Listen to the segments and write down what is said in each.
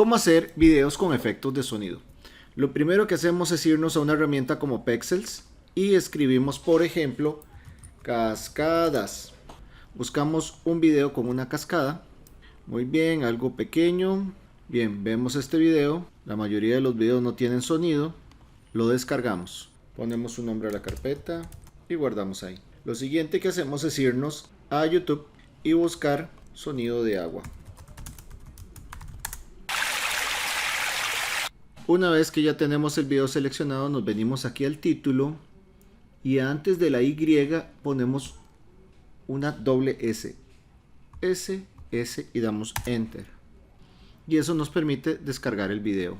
cómo hacer videos con efectos de sonido. Lo primero que hacemos es irnos a una herramienta como Pexels y escribimos, por ejemplo, cascadas. Buscamos un video con una cascada. Muy bien, algo pequeño. Bien, vemos este video. La mayoría de los videos no tienen sonido. Lo descargamos. Ponemos un nombre a la carpeta y guardamos ahí. Lo siguiente que hacemos es irnos a YouTube y buscar sonido de agua. Una vez que ya tenemos el video seleccionado, nos venimos aquí al título y antes de la Y ponemos una doble S, S y damos Enter. Y eso nos permite descargar el video.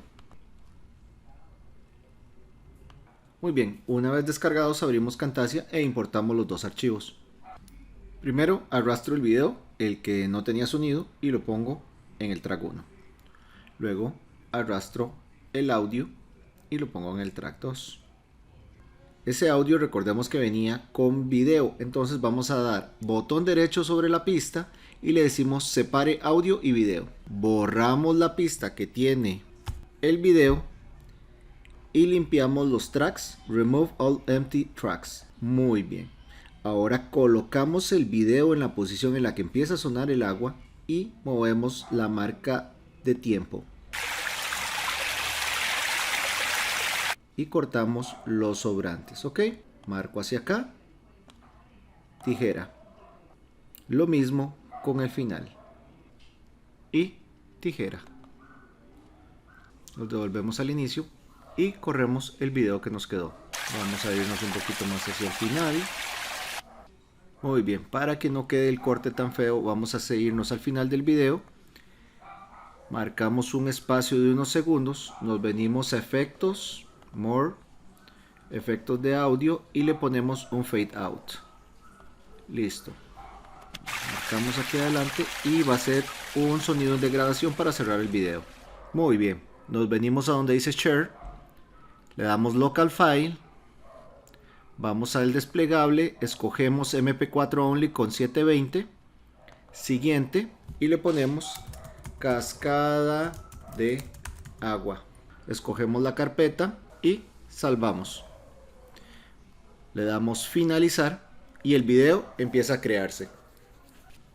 Muy bien, una vez descargados abrimos Camtasia e importamos los dos archivos. Primero arrastro el video, el que no tenía sonido, y lo pongo en el track 1. Luego arrastro el audio y lo pongo en el track 2. Ese audio recordemos que venía con video, entonces vamos a dar botón derecho sobre la pista y le decimos separe audio y video. Borramos la pista que tiene el video y limpiamos los tracks. Remove all empty tracks. Muy bien. Ahora colocamos el video en la posición en la que empieza a sonar el agua y movemos la marca de tiempo. Y cortamos los sobrantes, ¿ok? Marco hacia acá, tijera. Lo mismo con el final. Y tijera. Nos devolvemos al inicio y corremos el video que nos quedó. Vamos a irnos un poquito más hacia el final. Muy bien, para que no quede el corte tan feo, vamos a seguirnos al final del video. Marcamos un espacio de unos segundos, nos venimos a efectos, More, efectos de audio y le ponemos un fade out. Listo. Marcamos aquí adelante y va a ser un sonido de degradación para cerrar el video. Muy bien, nos venimos a donde dice share, le damos local file, vamos al desplegable, escogemos MP4 only con 720, siguiente y le ponemos cascada de agua. Escogemos la carpeta y salvamos. Le damos finalizar y el video empieza a crearse.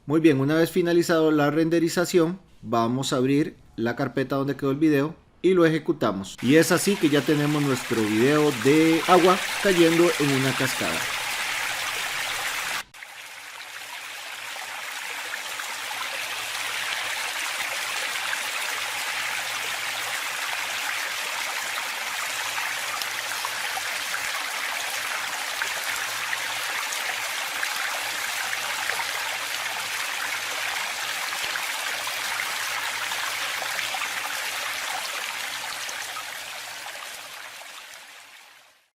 Muy bien, una vez finalizado la renderización, vamos a abrir la carpeta donde quedó el video y lo ejecutamos. Y es así que ya tenemos nuestro video de agua cayendo en una cascada.